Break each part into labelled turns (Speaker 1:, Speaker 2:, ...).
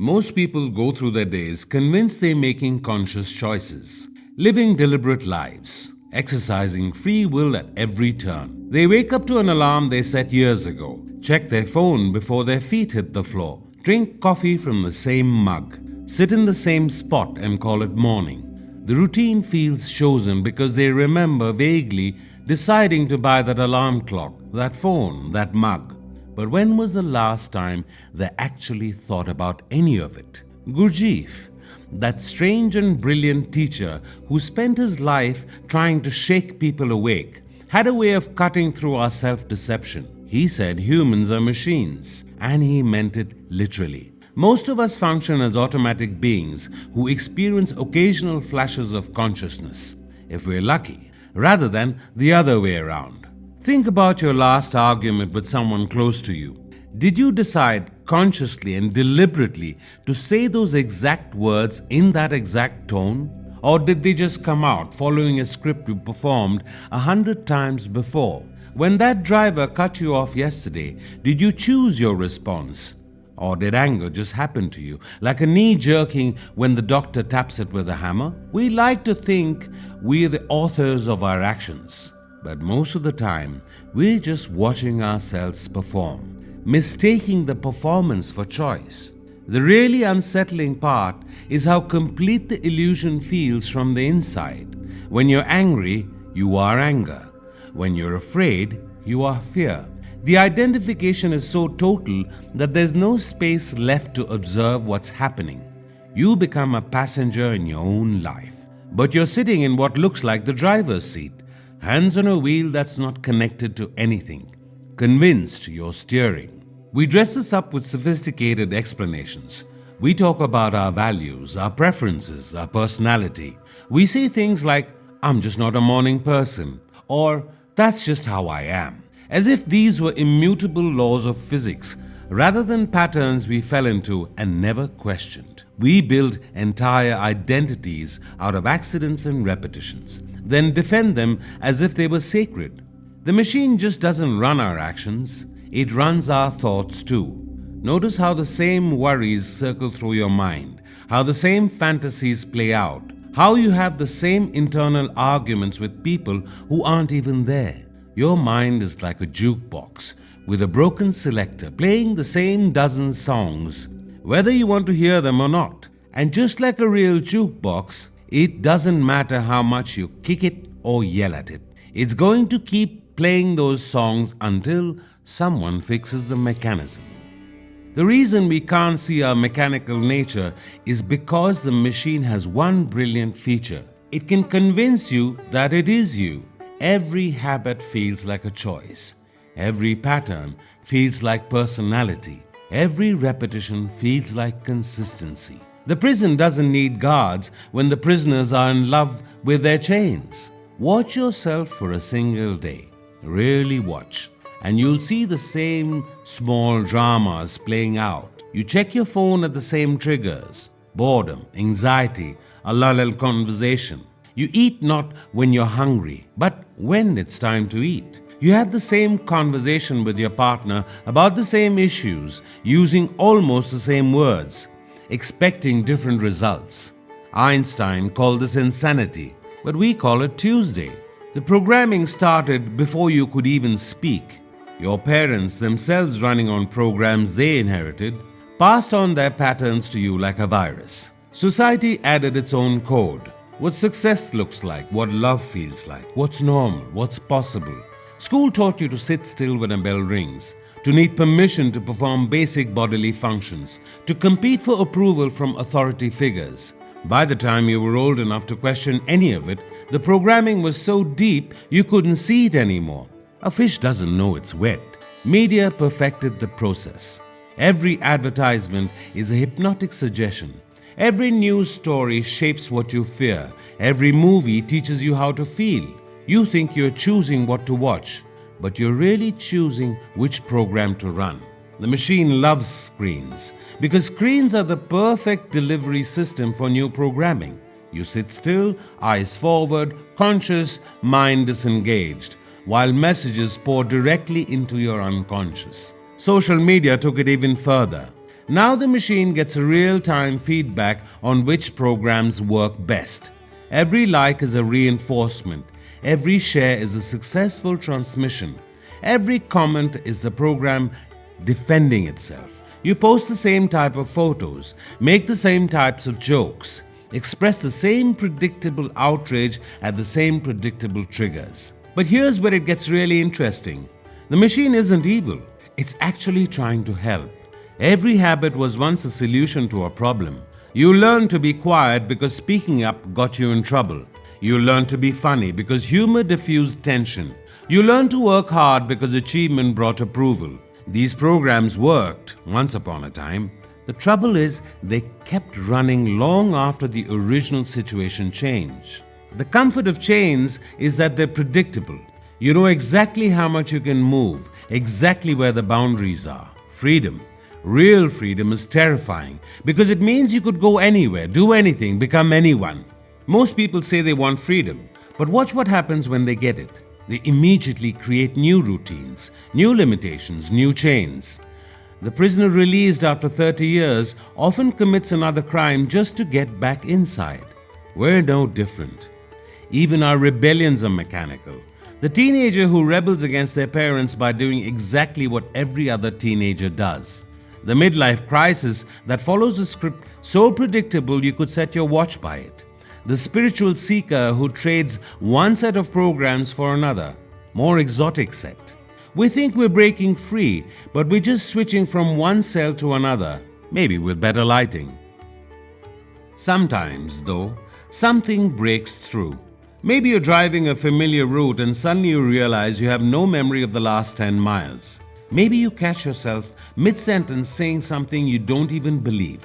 Speaker 1: Most people go through their days convinced they're making conscious choices, living deliberate lives, exercising free will at every turn. They wake up to an alarm they set years ago, check their phone before their feet hit the floor, drink coffee from the same mug, sit in the same spot and call it morning. The routine feels chosen because they remember vaguely deciding to buy that alarm clock, that phone, that mug. But when was the last time they actually thought about any of it? Gurdjieff, that strange and brilliant teacher who spent his life trying to shake people awake, had a way of cutting through our self-deception. He said humans are machines, and he meant it literally. Most of us function as automatic beings who experience occasional flashes of consciousness, if we're lucky, rather than the other way around. Think about your last argument with someone close to you. Did you decide consciously and deliberately to say those exact words in that exact tone? Or did they just come out following a script you performed 100 times before? When that driver cut you off yesterday, did you choose your response? Or did anger just happen to you, like a knee jerking when the doctor taps it with a hammer? We like to think we're the authors of our actions. But most of the time, we're just watching ourselves perform, mistaking the performance for choice. The really unsettling part is how complete the illusion feels from the inside. When you're angry, you are anger. When you're afraid, you are fear. The identification is so total that there's no space left to observe what's happening. You become a passenger in your own life. But you're sitting in what looks like the driver's seat, hands on a wheel that's not connected to anything, convinced you're steering. We dress this up with sophisticated explanations. We talk about our values, our preferences, our personality. We say things like, I'm just not a morning person, or that's just how I am, as if these were immutable laws of physics, rather than patterns we fell into and never questioned. We build entire identities out of accidents and repetitions, then defend them as if they were sacred. The machine just doesn't run our actions, it runs our thoughts too. Notice how the same worries circle through your mind, how the same fantasies play out, how you have the same internal arguments with people who aren't even there. Your mind is like a jukebox with a broken selector playing the same dozen songs, whether you want to hear them or not. And just like a real jukebox, it doesn't matter how much you kick it or yell at it. It's going to keep playing those songs until someone fixes the mechanism. The reason we can't see our mechanical nature is because the machine has one brilliant feature. It can convince you that it is you. Every habit feels like a choice. Every pattern feels like personality. Every repetition feels like consistency. The prison doesn't need guards when the prisoners are in love with their chains. Watch yourself for a single day. Really watch. And you'll see the same small dramas playing out. You check your phone at the same triggers. Boredom, anxiety, a lull in conversation. You eat not when you're hungry, but when it's time to eat. You have the same conversation with your partner about the same issues, using almost the same words, expecting different results. Einstein called this insanity, but we call it Tuesday. The programming started before you could even speak. Your parents, themselves running on programs they inherited, passed on their patterns to you like a virus. Society added its own code. What success looks like, what love feels like, what's normal, what's possible. School taught you to sit still when a bell rings, to need permission to perform basic bodily functions, to compete for approval from authority figures. By the time you were old enough to question any of it, the programming was so deep you couldn't see it anymore. A fish doesn't know it's wet. Media perfected the process. Every advertisement is a hypnotic suggestion. Every news story shapes what you fear. Every movie teaches you how to feel. You think you're choosing what to watch, but you're really choosing which program to run. The machine loves screens because screens are the perfect delivery system for new programming. You sit still, eyes forward, conscious, mind disengaged, while messages pour directly into your unconscious. Social media took it even further. Now the machine gets real-time feedback on which programs work best. Every like is a reinforcement. Every share is a successful transmission. Every comment is the program defending itself. You post the same type of photos, make the same types of jokes, express the same predictable outrage at the same predictable triggers. But here's where it gets really interesting. The machine isn't evil. It's actually trying to help. Every habit was once a solution to a problem. You learned to be quiet because speaking up got you in trouble. You learned to be funny because humor diffused tension. You learned to work hard because achievement brought approval. These programs worked once upon a time. The trouble is, they kept running long after the original situation changed. The comfort of chains is that they're predictable. You know exactly how much you can move, exactly where the boundaries are. Freedom. Real freedom is terrifying because it means you could go anywhere, do anything, become anyone. Most people say they want freedom, but watch what happens when they get it. They immediately create new routines, new limitations, new chains. The prisoner released after 30 years often commits another crime just to get back inside. We're no different. Even our rebellions are mechanical. The teenager who rebels against their parents by doing exactly what every other teenager does. The midlife crisis that follows a script so predictable you could set your watch by it. The spiritual seeker who trades one set of programs for another, more exotic set. We think we're breaking free, but we're just switching from one cell to another, maybe with better lighting. Sometimes, though, something breaks through. Maybe you're driving a familiar route and suddenly you realize you have no memory of the last 10 miles. Maybe you catch yourself mid-sentence saying something you don't even believe,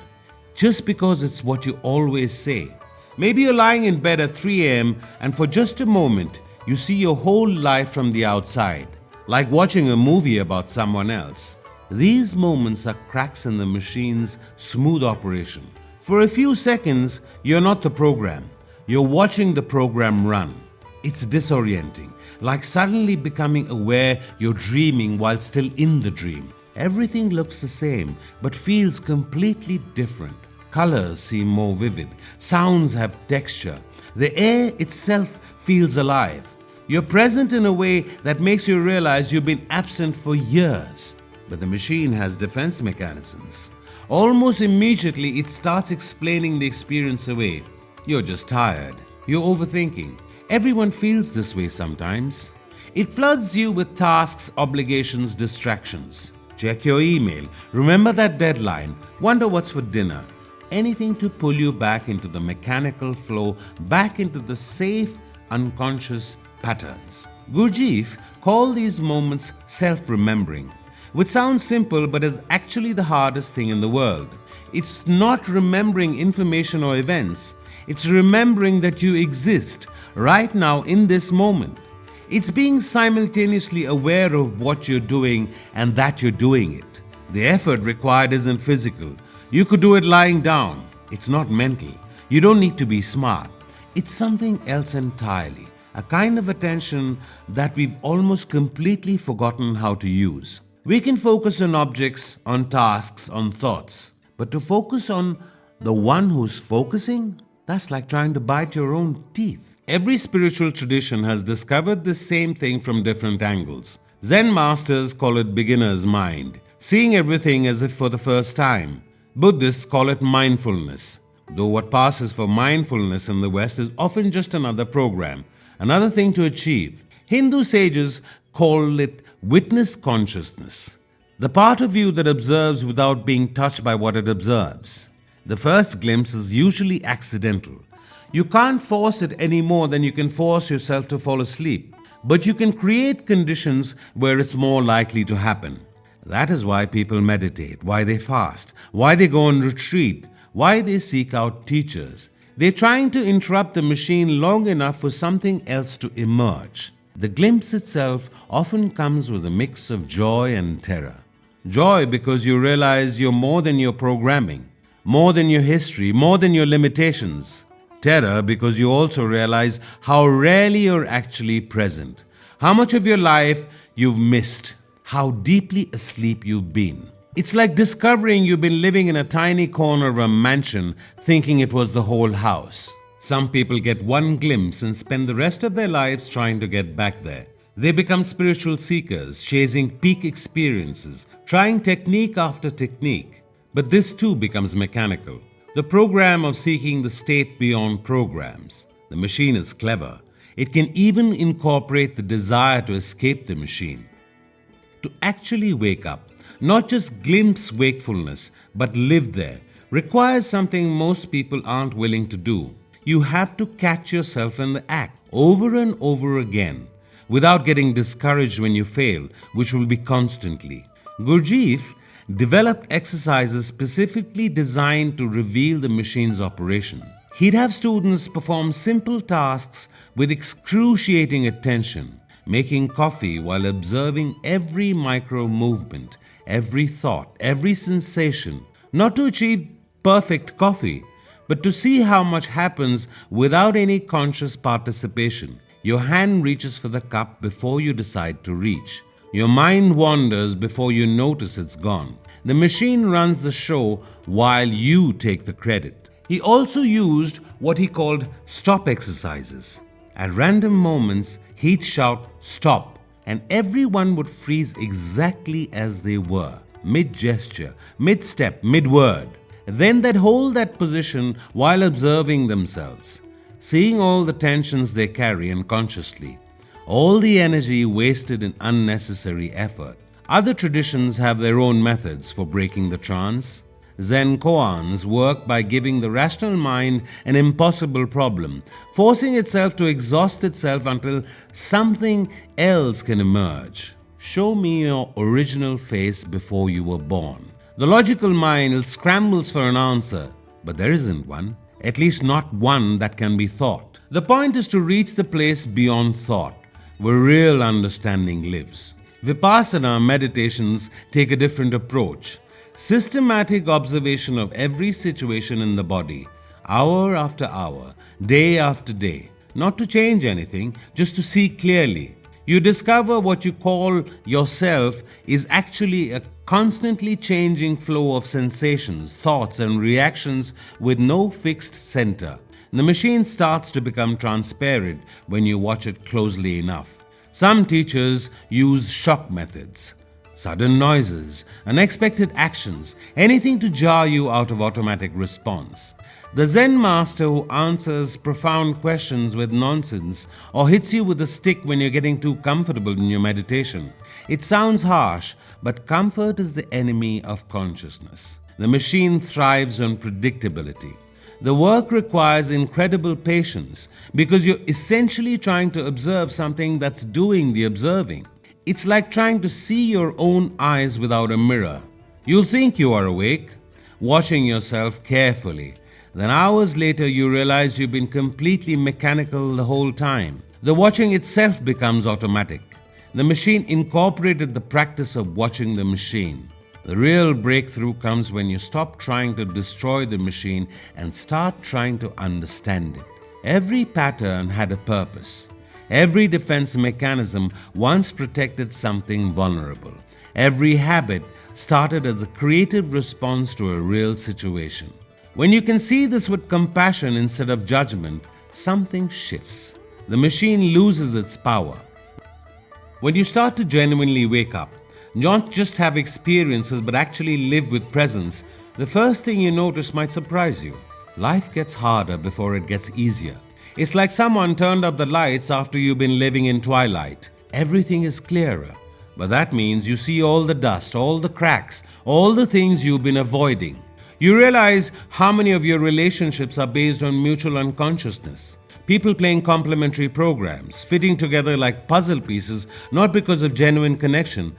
Speaker 1: just because it's what you always say. Maybe you're lying in bed at 3 a.m. and for just a moment, you see your whole life from the outside, like watching a movie about someone else. These moments are cracks in the machine's smooth operation. For a few seconds, you're not the program. You're watching the program run. It's disorienting, like suddenly becoming aware you're dreaming while still in the dream. Everything looks the same, but feels completely different. Colors seem more vivid. Sounds have texture. The air itself feels alive. You're present in a way that makes you realize you've been absent for years. But the machine has defense mechanisms. Almost immediately, it starts explaining the experience away. You're just tired. You're overthinking. Everyone feels this way sometimes. It floods you with tasks, obligations, distractions. Check your email. Remember that deadline. Wonder what's for dinner. Anything to pull you back into the mechanical flow, back into the safe, unconscious patterns. Gurdjieff called these moments self-remembering, which sounds simple but is actually the hardest thing in the world. It's not remembering information or events. It's remembering that you exist right now in this moment. It's being simultaneously aware of what you're doing and that you're doing it. The effort required isn't physical. You could do it lying down. It's not mental. You don't need to be smart. It's something else entirely, a kind of attention that we've almost completely forgotten how to use. We can focus on objects, on tasks, on thoughts, but to focus on the one who's focusing, that's like trying to bite your own teeth. Every spiritual tradition has discovered the same thing from different angles. Zen masters call it beginner's mind, seeing everything as if for the first time. Buddhists call it mindfulness, though what passes for mindfulness in the West is often just another program, another thing to achieve. Hindu sages call it witness consciousness, the part of you that observes without being touched by what it observes. The first glimpse is usually accidental. You can't force it any more than you can force yourself to fall asleep, but you can create conditions where it's more likely to happen. That is why people meditate, why they fast, why they go on retreat, why they seek out teachers. They're trying to interrupt the machine long enough for something else to emerge. The glimpse itself often comes with a mix of joy and terror. Joy because you realize you're more than your programming, more than your history, more than your limitations. Terror because you also realize how rarely you're actually present, how much of your life you've missed, how deeply asleep you've been. It's like discovering you've been living in a tiny corner of a mansion thinking it was the whole house. Some people get one glimpse and spend the rest of their lives trying to get back there. They become spiritual seekers, chasing peak experiences, trying technique after technique. But this too becomes mechanical. The program of seeking the state beyond programs. The machine is clever. It can even incorporate the desire to escape the machine. To actually wake up, not just glimpse wakefulness, but live there, requires something most people aren't willing to do. You have to catch yourself in the act, over and over again, without getting discouraged when you fail, which will be constantly. Gurdjieff developed exercises specifically designed to reveal the machine's operation. He'd have students perform simple tasks with excruciating attention, making coffee while observing every micro movement, every thought, every sensation, not to achieve perfect coffee, but to see how much happens without any conscious participation. Your hand reaches for the cup before you decide to reach. Your mind wanders before you notice it's gone. The machine runs the show while you take the credit. He also used what he called stop exercises. At random moments, he'd shout, "Stop!" and everyone would freeze exactly as they were, mid-gesture, mid-step, mid-word. Then they'd hold that position while observing themselves, seeing all the tensions they carry unconsciously, all the energy wasted in unnecessary effort. Other traditions have their own methods for breaking the trance. Zen koans work by giving the rational mind an impossible problem, forcing itself to exhaust itself until something else can emerge. Show me your original face before you were born. The logical mind scrambles for an answer, but there isn't one, at least not one that can be thought. The point is to reach the place beyond thought, where real understanding lives. Vipassana meditations take a different approach. Systematic observation of every situation in the body, hour after hour, day after day. Not to change anything, just to see clearly. You discover what you call yourself is actually a constantly changing flow of sensations, thoughts, and reactions with no fixed center. The machine starts to become transparent when you watch it closely enough. Some teachers use shock methods. Sudden noises, unexpected actions, anything to jar you out of automatic response. The Zen master who answers profound questions with nonsense or hits you with a stick when you're getting too comfortable in your meditation. It sounds harsh, but comfort is the enemy of consciousness. The machine thrives on predictability. The work requires incredible patience because you're essentially trying to observe something that's doing the observing. It's like trying to see your own eyes without a mirror. You'll think you are awake, watching yourself carefully. Then hours later you realize you've been completely mechanical the whole time. The watching itself becomes automatic. The machine incorporated the practice of watching the machine. The real breakthrough comes when you stop trying to destroy the machine and start trying to understand it. Every pattern had a purpose. Every defense mechanism once protected something vulnerable. Every habit started as a creative response to a real situation. When you can see this with compassion instead of judgment, something shifts. The machine loses its power. When you start to genuinely wake up, not just have experiences but actually live with presence, the first thing you notice might surprise you. Life gets harder before it gets easier. It's like someone turned up the lights after you've been living in twilight. Everything is clearer, but that means you see all the dust, all the cracks, all the things you've been avoiding. You realize how many of your relationships are based on mutual unconsciousness. People playing complementary programs, fitting together like puzzle pieces, not because of genuine connection,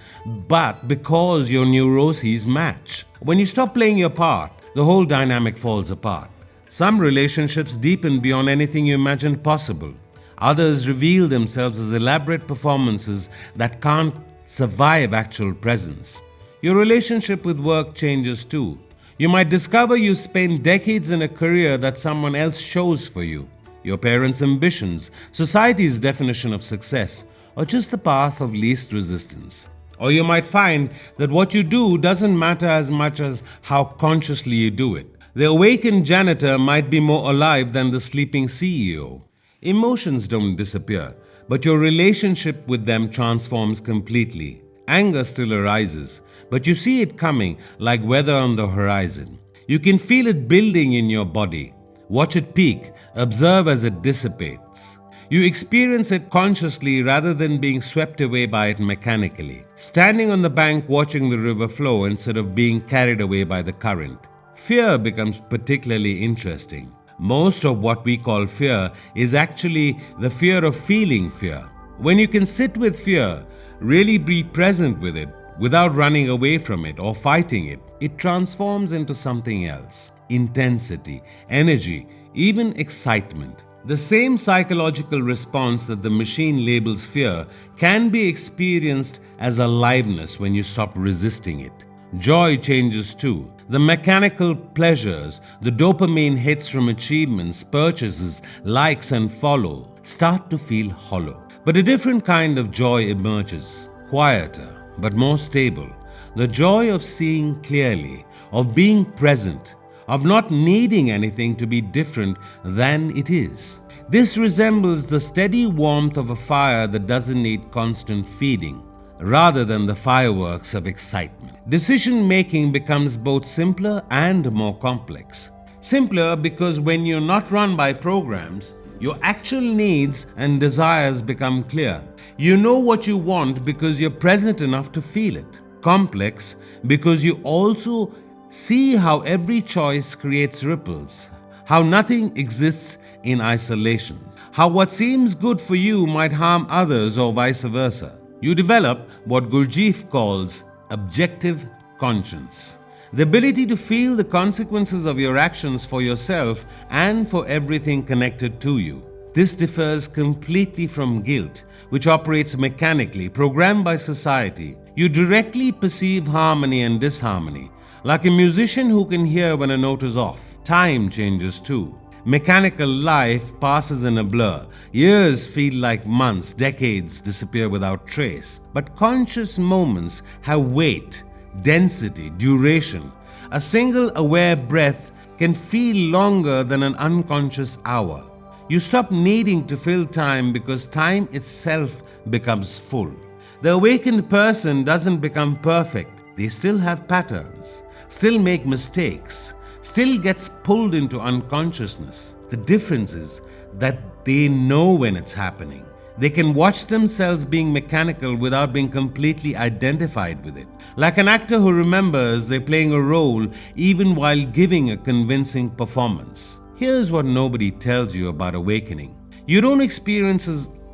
Speaker 1: but because your neuroses match. When you stop playing your part, the whole dynamic falls apart. Some relationships deepen beyond anything you imagined possible. Others reveal themselves as elaborate performances that can't survive actual presence. Your relationship with work changes too. You might discover you spent decades in a career that someone else chose for you. Your parents' ambitions, society's definition of success, or just the path of least resistance. Or you might find that what you do doesn't matter as much as how consciously you do it. The awakened janitor might be more alive than the sleeping CEO. Emotions don't disappear, but your relationship with them transforms completely. Anger still arises, but you see it coming like weather on the horizon. You can feel it building in your body. Watch it peak, observe as it dissipates. You experience it consciously rather than being swept away by it mechanically, standing on the bank watching the river flow instead of being carried away by the current. Fear becomes particularly interesting. Most of what we call fear is actually the fear of feeling fear. When you can sit with fear, really be present with it, without running away from it or fighting it, it transforms into something else. Intensity, energy, even excitement. The same psychological response that the machine labels fear can be experienced as aliveness when you stop resisting it. Joy changes too. The mechanical pleasures, the dopamine hits from achievements, purchases, likes and follow start to feel hollow. But a different kind of joy emerges, quieter but more stable. The joy of seeing clearly, of being present, of not needing anything to be different than it is. This resembles the steady warmth of a fire that doesn't need constant feeding, rather than the fireworks of excitement. Decision making becomes both simpler and more complex. Simpler because when you're not run by programs, your actual needs and desires become clear. You know what you want because you're present enough to feel it. Complex because you also see how every choice creates ripples, how nothing exists in isolation, how what seems good for you might harm others or vice versa. You develop what Gurdjieff calls objective conscience, the ability to feel the consequences of your actions for yourself and for everything connected to you. This differs completely from guilt, which operates mechanically, programmed by society. You directly perceive harmony and disharmony, like a musician who can hear when a note is off. Time changes too. Mechanical life passes in a blur. Years feel like months, decades disappear without trace. But conscious moments have weight, density, duration. A single aware breath can feel longer than an unconscious hour. You stop needing to fill time because time itself becomes full. The awakened person doesn't become perfect. They still have patterns, still make mistakes, still gets pulled into unconsciousness. The difference is that they know when it's happening. They can watch themselves being mechanical without being completely identified with it. Like an actor who remembers they're playing a role even while giving a convincing performance. Here's what nobody tells you about awakening. You don't experience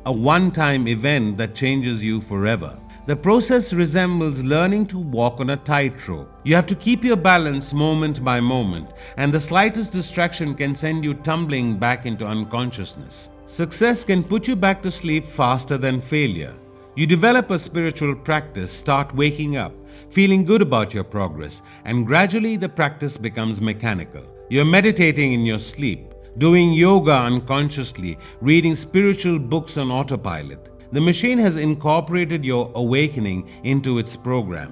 Speaker 1: a one-time event that changes you forever. The process resembles learning to walk on a tightrope. You have to keep your balance moment by moment, and the slightest distraction can send you tumbling back into unconsciousness. Success can put you back to sleep faster than failure. You develop a spiritual practice, start waking up, feeling good about your progress, and gradually the practice becomes mechanical. You're meditating in your sleep, doing yoga unconsciously, reading spiritual books on autopilot. The machine has incorporated your awakening into its program.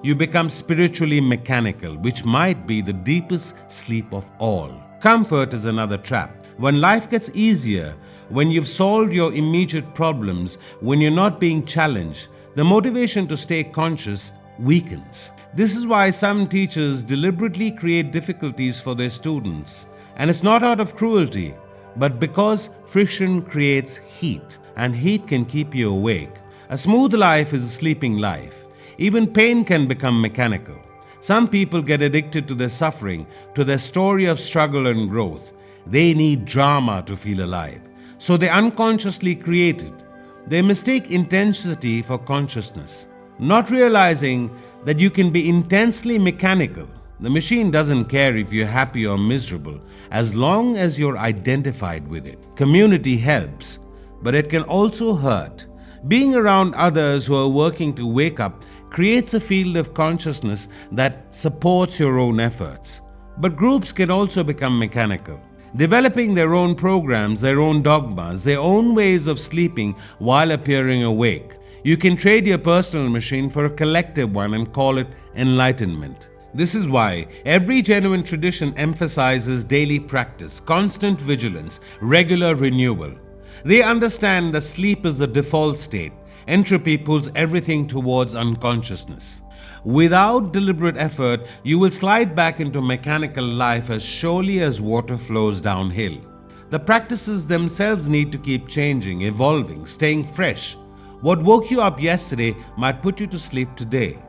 Speaker 1: You become spiritually mechanical, which might be the deepest sleep of all. Comfort is another trap. When life gets easier, when you've solved your immediate problems, when you're not being challenged, the motivation to stay conscious weakens. This is why some teachers deliberately create difficulties for their students. And it's not out of cruelty, but because friction creates heat, and heat can keep you awake. A smooth life is a sleeping life. Even pain can become mechanical. Some people get addicted to their suffering, to their story of struggle and growth. They need drama to feel alive, so they unconsciously create it. They mistake intensity for consciousness, not realizing that you can be intensely mechanical. The machine doesn't care if you're happy or miserable, as long as you're identified with it. Community helps, but it can also hurt. Being around others who are working to wake up creates a field of consciousness that supports your own efforts. But groups can also become mechanical, developing their own programs, their own dogmas, their own ways of sleeping while appearing awake. You can trade your personal machine for a collective one and call it enlightenment. This is why every genuine tradition emphasizes daily practice, constant vigilance, regular renewal. They understand that sleep is the default state. Entropy pulls everything towards unconsciousness. Without deliberate effort, you will slide back into mechanical life as surely as water flows downhill. The practices themselves need to keep changing, evolving, staying fresh. What woke you up yesterday might put you to sleep today.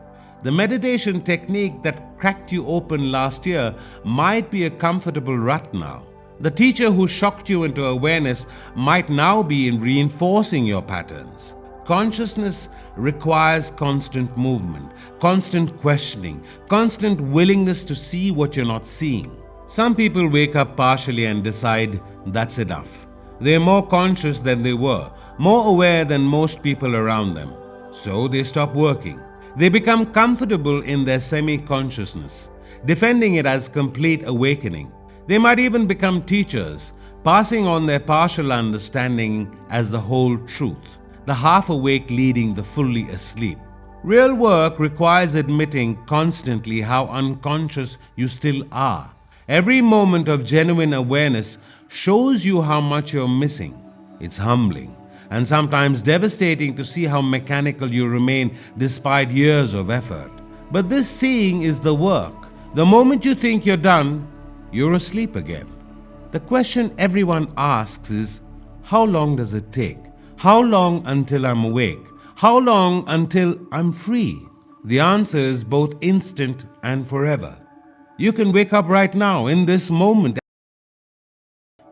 Speaker 1: The meditation technique that cracked you open last year might be a comfortable rut now. The teacher who shocked you into awareness might now be reinforcing your patterns. Consciousness requires constant movement, constant questioning, constant willingness to see what you're not seeing. Some people wake up partially and decide that's enough. They're more conscious than they were, more aware than most people around them. So they stop working. They become comfortable in their semi-consciousness, defending it as complete awakening. They might even become teachers, passing on their partial understanding as the whole truth, the half-awake leading the fully asleep. Real work requires admitting constantly how unconscious you still are. Every moment of genuine awareness shows you how much you're missing. It's humbling and sometimes devastating to see how mechanical you remain despite years of effort. But this seeing is the work. The moment you think you're done, you're asleep again. The question everyone asks is, how long does it take? How long until I'm awake? How long until I'm free? The answer is both instant and forever. You can wake up right now, in this moment.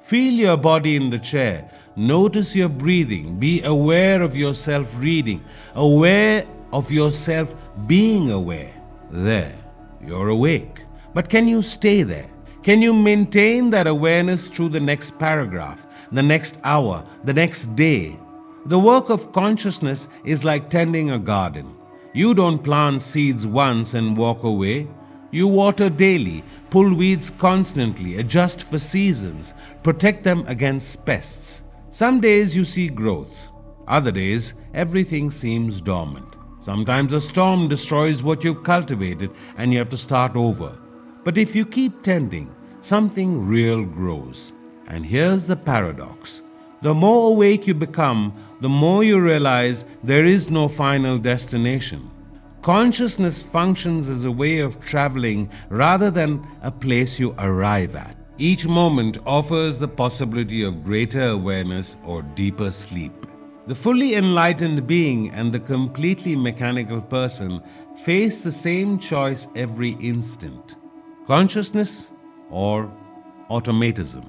Speaker 1: Feel your body in the chair. Notice your breathing. Be aware of yourself reading. Aware of yourself being aware. There, you're awake. But can you stay there? Can you maintain that awareness through the next paragraph, the next hour, the next day? The work of consciousness is like tending a garden. You don't plant seeds once and walk away. You water daily, pull weeds constantly, adjust for seasons, protect them against pests. Some days you see growth. Other days, everything seems dormant. Sometimes a storm destroys what you've cultivated and you have to start over. But if you keep tending, something real grows. And here's the paradox. The more awake you become, the more you realize there is no final destination. Consciousness functions as a way of traveling rather than a place you arrive at. Each moment offers the possibility of greater awareness or deeper sleep. The fully enlightened being and the completely mechanical person face the same choice every instant: consciousness or automatism.